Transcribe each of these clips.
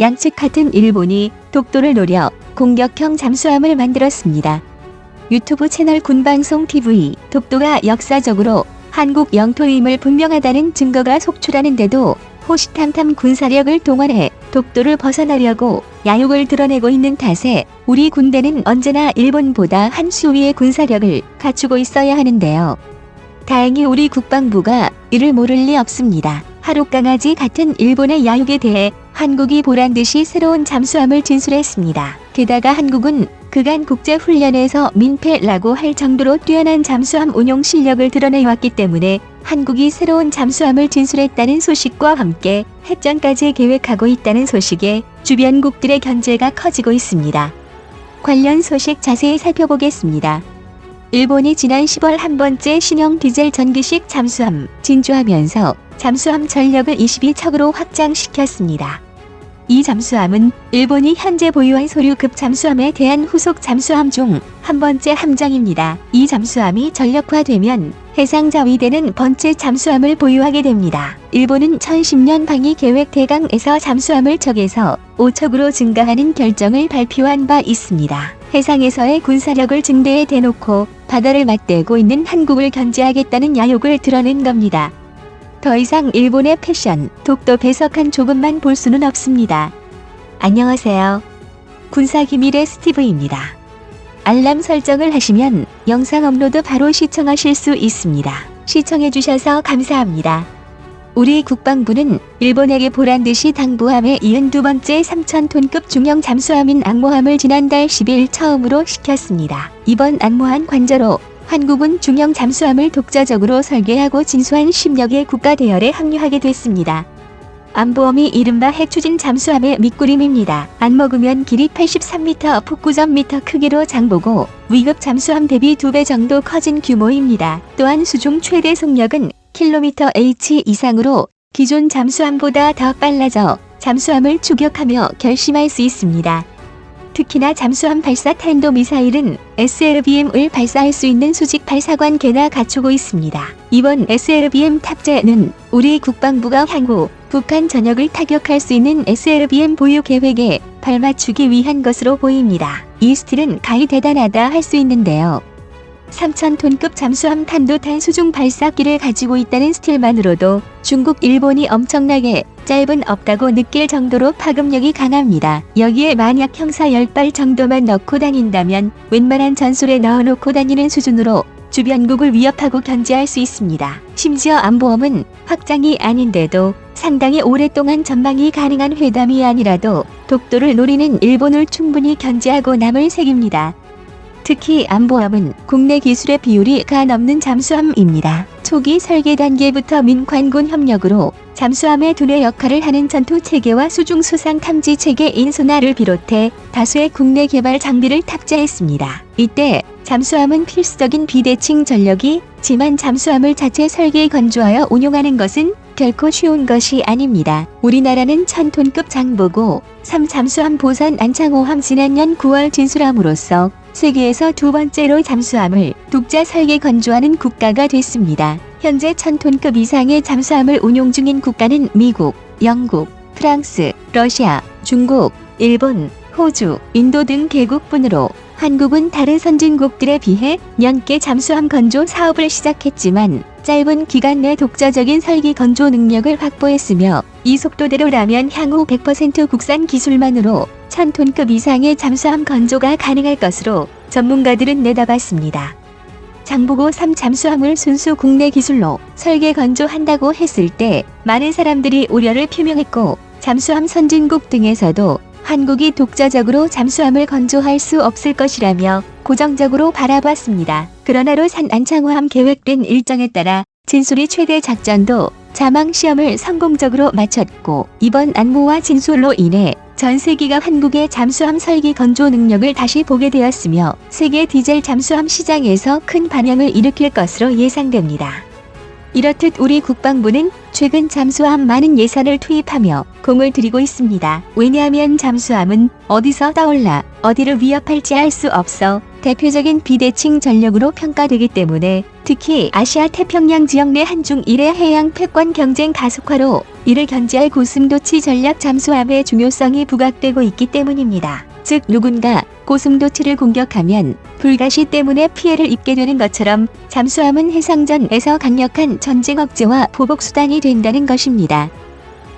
양측 같은 일본이 독도를 노려 공격형 잠수함을 만들었습니다. 유튜브 채널 군방송 TV, 독도가 역사적으로 한국 영토임을 분명하다는 증거가 속출하는데도 호시탐탐 군사력을 동원해 독도를 벗어나려고 야욕을 드러내고 있는 탓에 우리 군대는 언제나 일본보다 한 수 위의 군사력을 갖추고 있어야 하는데요. 다행히 우리 국방부가 이를 모를 리 없습니다. 하룻강아지 같은 일본의 야욕에 대해 한국이 보란듯이 새로운 잠수함을 진술했습니다. 게다가 한국은 그간 국제훈련에서 민폐라고 할 정도로 뛰어난 잠수함 운용 실력을 드러내왔기 때문에 한국이 새로운 잠수함을 진술했다는 소식과 함께 핵전까지 계획하고 있다는 소식에 주변국들의 견제가 커지고 있습니다. 관련 소식 자세히 살펴보겠습니다. 일본이 지난 10월 한 번째 신형 디젤 전기식 잠수함 진주하면서 잠수함 전력을 22척으로 확장시켰습니다. 이 잠수함은 일본이 현재 보유한 소류급 잠수함에 대한 후속 잠수함 중 한 번째 함정입니다. 이 잠수함이 전력화되면 해상자위대는 번째 잠수함을 보유하게 됩니다. 일본은 2010년 방위 계획 대강에서 잠수함을 척에서 5척으로 증가하는 결정을 발표한 바 있습니다. 해상에서의 군사력을 증대해 대놓고 바다를 맞대고 있는 한국을 견제하겠다는 야욕을 드러낸 겁니다. 더 이상 일본의 패션, 독도 배석한 조금만 볼 수는 없습니다. 안녕하세요. 군사기밀의 스티브입니다. 알람 설정을 하시면 영상 업로드 바로 시청하실 수 있습니다. 시청해주셔서 감사합니다. 우리 국방부는 일본에게 보란듯이 당부함에 이은 두 번째 3,000톤급 중형 잠수함인 악모함을 지난달 10일 처음으로 시켰습니다. 이번 악모함 관저로 한국은 중형 잠수함을 독자적으로 설계하고 진수한 10여 개 국가 대열에 합류하게 됐습니다. 안보험이 이른바 핵추진 잠수함의 밑구림입니다. 안 먹으면 길이 83m, 폭 9.m 크기로 장보고 위급 잠수함 대비 2배 정도 커진 규모입니다. 또한 수중 최대 속력은 km/h 이상으로 기존 잠수함보다 더 빨라져 잠수함을 추격하며 결심할 수 있습니다. 특히나 잠수함 발사 탄도미사일은 SLBM을 발사할 수 있는 수직 발사관 개나 갖추고 있습니다. 이번 SLBM 탑재는 우리 국방부가 향후 북한 전역을 타격할 수 있는 SLBM 보유 계획에 발맞추기 위한 것으로 보입니다. 이 스틸은 가히 대단하다 할 수 있는데요. 3,000톤급 잠수함 탄도탄 수중 발사기를 가지고 있다는 스틸만으로도 중국, 일본이 엄청나게 짧은 없다고 느낄 정도로 파급력이 강합니다. 여기에 만약 형사 10발 정도만 넣고 다닌다면 웬만한 전술에 넣어놓고 다니는 수준으로 주변국을 위협하고 견제할 수 있습니다. 심지어 안보험은 확장이 아닌데도 상당히 오랫동안 전방이 가능한 회담이 아니라도 독도를 노리는 일본을 충분히 견제하고 남을 새깁니다. 특히 안보함은 국내 기술의 비율이 가 넘는 잠수함입니다. 초기 설계 단계부터 민관군 협력으로 잠수함의 두뇌 역할을 하는 전투 체계와 수중 수상 탐지 체계인 소나를 비롯해 다수의 국내 개발 장비를 탑재했습니다. 이때 잠수함은 필수적인 비대칭 전력이지만 잠수함을 자체 설계 건조하여 운용하는 것은 결코 쉬운 것이 아닙니다. 우리나라는 1,000톤급 장보고 3잠수함 보선 안창호함 지난년 9월 진술함으로써 세계에서 두 번째로 잠수함을 독자 설계 건조하는 국가가 됐습니다. 현재 1,000톤급 이상의 잠수함을 운용 중인 국가는 미국, 영국, 프랑스, 러시아, 중국, 일본, 호주, 인도 등 개국뿐으로 한국은 다른 선진국들에 비해 년께 잠수함 건조 사업을 시작했지만 짧은 기간 내 독자적인 설계 건조 능력을 확보했으며 이 속도대로라면 향후 100% 국산 기술만으로 1,000톤급 이상의 잠수함 건조가 가능할 것으로 전문가들은 내다봤습니다. 장보고 3잠수함을 순수 국내 기술로 설계 건조한다고 했을 때 많은 사람들이 우려를 표명했고 잠수함 선진국 등에서도 한국이 독자적으로 잠수함을 건조할 수 없을 것이라며 고정적으로 바라봤습니다. 그러나 로산 안창호함 계획된 일정에 따라 진술이 최대 작전도 자망 시험을 성공적으로 마쳤고 이번 안모와 진술로 인해 전 세계가 한국의 잠수함 설계 건조 능력을 다시 보게 되었으며 세계 디젤 잠수함 시장에서 큰 반향을 일으킬 것으로 예상됩니다. 이렇듯 우리 국방부는 최근 잠수함 많은 예산을 투입하며 공을 들이고 있습니다. 왜냐하면 잠수함은 어디서 떠올라 어디를 위협할지 알 수 없어 대표적인 비대칭 전력으로 평가되기 때문에 특히 아시아 태평양 지역 내 한중 일의 해양 패권 경쟁 가속화로 이를 견제할 고승도치 전략 잠수함의 중요성이 부각되고 있기 때문입니다. 즉 누군가 고승도치를 공격하면 불가시 때문에 피해를 입게 되는 것처럼 잠수함은 해상전에서 강력한 전쟁 억제와 보복 수단이 된다는 것입니다.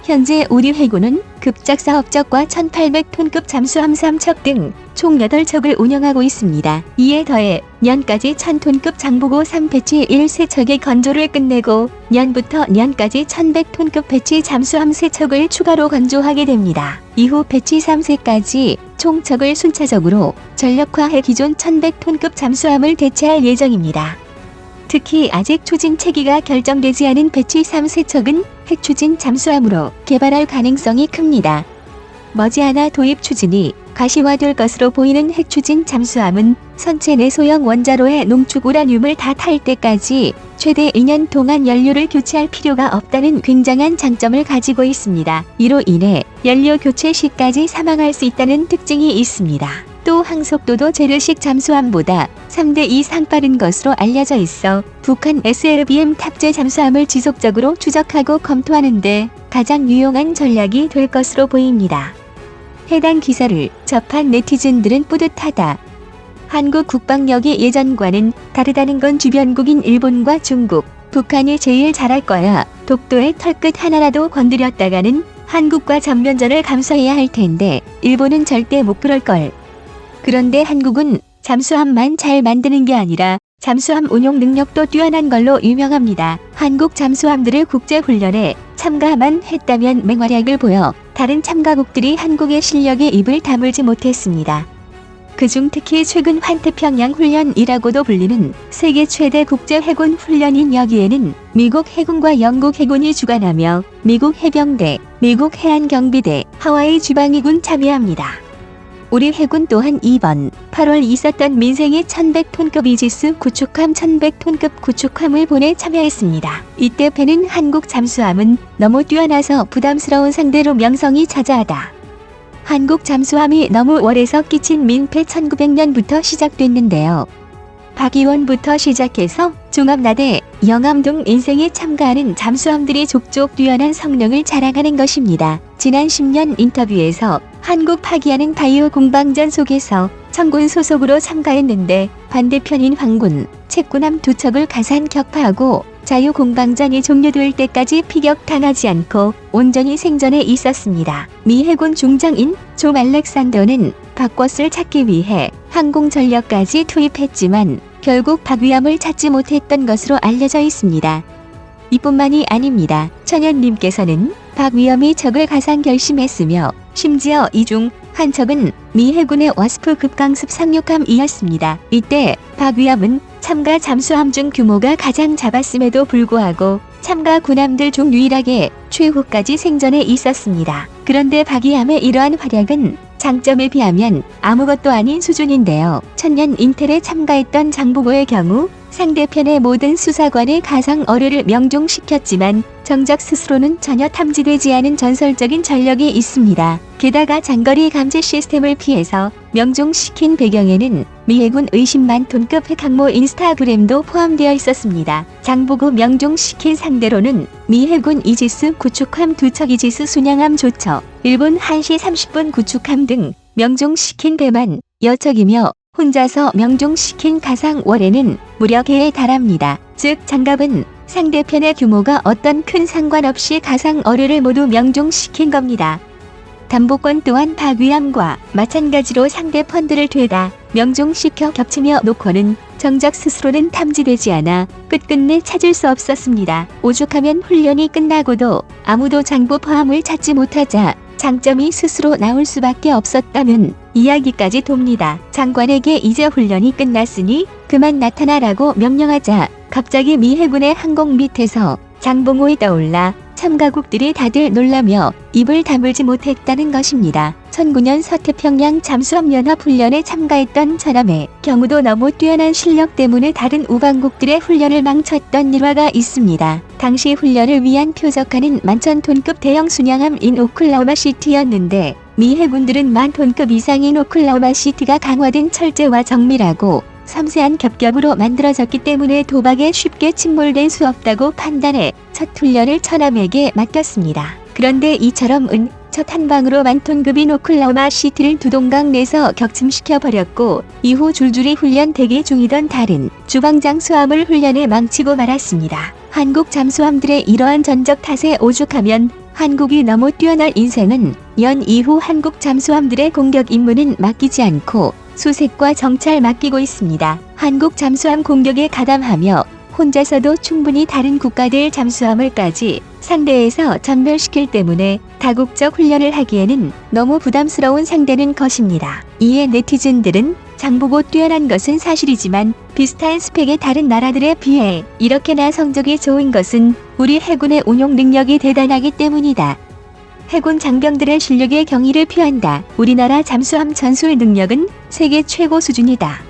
현재 우리 해군은 급작사업적과 1800톤급 잠수함 3척 등 총 8척을 운영하고 있습니다. 이에 더해 년까지 1000톤급 장보고 3배치 1세척의 건조를 끝내고 년부터 년까지 1100톤급 배치 잠수함 3척을 추가로 건조하게 됩니다. 이후 배치 3세까지 총척을 순차적으로 전력화해 기존 1100톤급 잠수함을 대체할 예정입니다. 특히 아직 추진 체계가 결정되지 않은 배치 3세척은 핵추진 잠수함으로 개발할 가능성이 큽니다. 머지않아 도입 추진이 가시화될 것으로 보이는 핵추진 잠수함은 선체 내 소형 원자로의 농축 우라늄을 다 탈 때까지 최대 2년 동안 연료를 교체할 필요가 없다는 굉장한 장점을 가지고 있습니다. 이로 인해 연료 교체 시까지 사망할 수 있다는 특징이 있습니다. 또 항속도도 재래식 잠수함보다 3대 이상 빠른 것으로 알려져 있어 북한 SLBM 탑재 잠수함을 지속적으로 추적하고 검토하는데 가장 유용한 전략이 될 것으로 보입니다. 해당 기사를 접한 네티즌들은 뿌듯하다. 한국 국방력이 예전과는 다르다는 건 주변국인 일본과 중국, 북한이 제일 잘할 거야. 독도의 털끝 하나라도 건드렸다가는 한국과 전면전을 감수해야 할 텐데 일본은 절대 못 그럴 걸. 그런데 한국은 잠수함만 잘 만드는 게 아니라 잠수함 운용 능력도 뛰어난 걸로 유명합니다. 한국 잠수함들을 국제훈련에 참가만 했다면 맹활약을 보여 다른 참가국들이 한국의 실력에 입을 다물지 못했습니다. 그중 특히 최근 환태평양 훈련이라고도 불리는 세계 최대 국제 해군 훈련인 여기에는 미국 해군과 영국 해군이 주관하며 미국 해병대, 미국 해안경비대, 하와이 주방위군 참여합니다. 우리 해군 또한 이번 8월 있었던 민생의 1100톤급 이지스 구축함 1100톤급 구축함을 보내 참여했습니다. 이때 배는 한국 잠수함은 너무 뛰어나서 부담스러운 상대로 명성이 자자하다. 한국 잠수함이 너무 월에서 끼친 민폐 1900년부터 시작됐는데요. 박이원부터 시작해서 종합나대, 영암 등 인생에 참가하는 잠수함들이 족족 뛰어난 성능을 자랑하는 것입니다. 지난 10년 인터뷰에서 한국 파기하는 바이오 공방전 속에서 청군 소속으로 참가했는데 반대편인 황군, 채군함 두 척을 가산 격파하고 자유공방전이 종료될 때까지 피격당하지 않고 온전히 생존해 있었습니다. 미 해군 중장인 존 알렉산더는 박벗을 찾기 위해 항공전력까지 투입했지만 결국 박위함을 찾지 못했던 것으로 알려져 있습니다. 이뿐만이 아닙니다. 천연님께서는 박위함이 적을 가산 결심했으며 심지어 이 중 한 척은 미 해군의 워스프급 강습 상륙함이었습니다. 이때 박위함은 참가 잠수함 중 규모가 가장 작았음에도 불구하고 참가 군함들 중 유일하게 최후까지 생존해 있었습니다. 그런데 박위함의 이러한 활약은 장점에 비하면 아무것도 아닌 수준인데요. 천년 인텔에 참가했던 장보고의 경우 상대편의 모든 수사관의 가상 어뢰를 명중시켰지만 정작 스스로는 전혀 탐지되지 않은 전설적인 전력이 있습니다. 게다가 장거리 감지 시스템을 피해서 명중시킨 배경에는 미 해군 의심만 톤급 핵항모 인스타그램도 포함되어 있었습니다. 장보고 명중시킨 상대로는 미 해군 이지스 구축함 두 척 이지스 순양함 조처, 일본 1시 30분 구축함 등 명중시킨 배만 여척이며 혼자서 명중시킨 가상 월에는 무려 개에 달합니다. 즉 장갑은 상대편의 규모가 어떤 큰 상관없이 가상 어뢰를 모두 명중시킨 겁니다. 담보권 또한 박위함과 마찬가지로 상대 펀드를 되다 명중시켜 겹치며 놓고는 정작 스스로는 탐지되지 않아 끝끝내 찾을 수 없었습니다. 오죽하면 훈련이 끝나고도 아무도 장보 포함을 찾지 못하자 장점이 스스로 나올 수밖에 없었다는 이야기까지 돕니다. 장관에게 이제 훈련이 끝났으니 그만 나타나라고 명령하자 갑자기 미 해군의 항공 밑에서 장봉호에 떠올라 참가국들이 다들 놀라며 입을 다물지 못했다는 것입니다. 2009년 서태평양 잠수함연합훈련에 참가했던 전함의 경우도 너무 뛰어난 실력 때문에 다른 우방국들의 훈련을 망쳤던 일화가 있습니다. 당시 훈련을 위한 표적하는 11,000톤급 대형 순양함인 오클라호마 시티였는데 미 해군들은 10,000톤급 이상인 오클라호마 시티가 강화된 철제와 정밀하고 섬세한 겹겹으로 만들어졌기 때문에 도박에 쉽게 침몰될 수 없다고 판단해 첫 훈련을 천함에게 맡겼습니다. 그런데 이처럼 첫 한방으로 10,000톤급인 오클라호마 시티를 두동강 내서 격침시켜 버렸고 이후 줄줄이 훈련 대기 중이던 다른 주방 잠수함을 훈련에 망치고 말았습니다. 한국 잠수함들의 이러한 전적 탓에 오죽하면 한국이 너무 뛰어난 인생은 연 이후 한국 잠수함들의 공격 임무는 맡기지 않고 수색과 정찰 맡기고 있습니다. 한국 잠수함 공격에 가담하며 혼자서도 충분히 다른 국가들 잠수함을까지 상대해서 전멸시킬 때문에 다국적 훈련을 하기에는 너무 부담스러운 상대는 것입니다. 이에 네티즌들은 장보고 뛰어난 것은 사실이지만 비슷한 스펙의 다른 나라들에 비해 이렇게나 성적이 좋은 것은 우리 해군의 운용 능력이 대단하기 때문이다. 해군 장병들의 실력에 경의를 표한다. 우리나라 잠수함 전술 능력은 세계 최고 수준이다.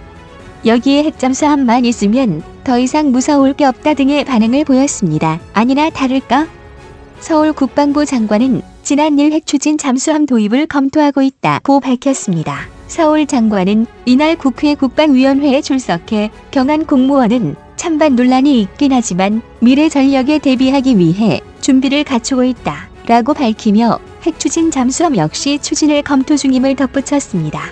여기에 핵잠수함만 있으면 더 이상 무서울 게 없다 등의 반응을 보였습니다. 아니나 다를까? 서울 국방부 장관은 지난일 핵추진 잠수함 도입을 검토하고 있다고 밝혔습니다. 서울 장관은 이날 국회 국방위원회에 출석해 경한 공무원은 찬반 논란이 있긴 하지만 미래 전력에 대비하기 위해 준비를 갖추고 있다 라고 밝히며 핵추진 잠수함 역시 추진을 검토 중임을 덧붙였습니다.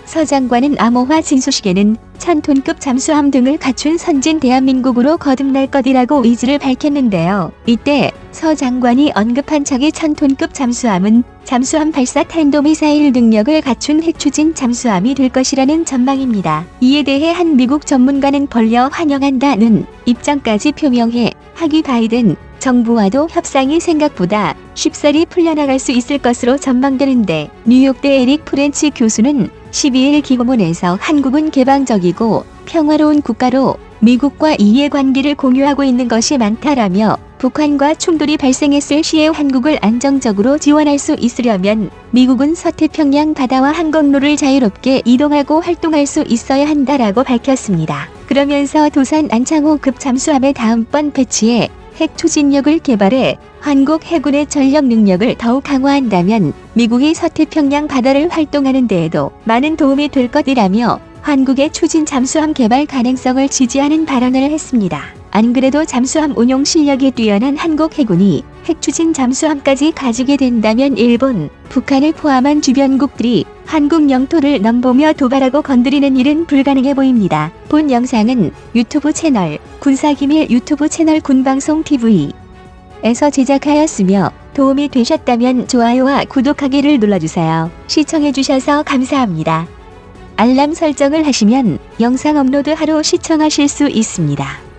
서 장관은 암호화 진수식에는 1000톤급 잠수함 등을 갖춘 선진 대한민국으로 거듭날 것이라고 의지를 밝혔는데요. 이때 서 장관이 언급한 차기 1000톤급 잠수함은 잠수함 발사 탄도미사일 능력을 갖춘 핵추진 잠수함이 될 것이라는 전망입니다. 이에 대해 한 미국 전문가는 벌려 환영한다는 입장까지 표명해 하기 바이든 정부와도 협상이 생각보다 쉽사리 풀려나갈 수 있을 것으로 전망되는데 뉴욕대 에릭 프렌치 교수는 12일 기고문에서 한국은 개방적이고 평화로운 국가로 미국과 이해관계를 공유하고 있는 것이 많다라며 북한과 충돌이 발생했을 시에 한국을 안정적으로 지원할 수 있으려면 미국은 서태평양 바다와 항공로를 자유롭게 이동하고 활동할 수 있어야 한다라고 밝혔습니다. 그러면서 도산 안창호급 잠수함의 다음번 배치에 핵 추진력을 개발해 한국 해군의 전력 능력을 더욱 강화한다면 미국이 서태평양 바다를 활동하는 데에도 많은 도움이 될 것이라며 한국의 추진 잠수함 개발 가능성을 지지하는 발언을 했습니다. 안 그래도 잠수함 운용 실력이 뛰어난 한국 해군이 핵추진 잠수함까지 가지게 된다면 일본, 북한을 포함한 주변국들이 한국 영토를 넘보며 도발하고 건드리는 일은 불가능해 보입니다. 본 영상은 유튜브 채널 군사기밀 유튜브 채널 군방송 TV 에서 제작하였으며 도움이 되셨다면 좋아요와 구독하기를 눌러주세요. 시청해주셔서 감사합니다. 알람 설정을 하시면 영상 업로드 하루 시청하실 수 있습니다.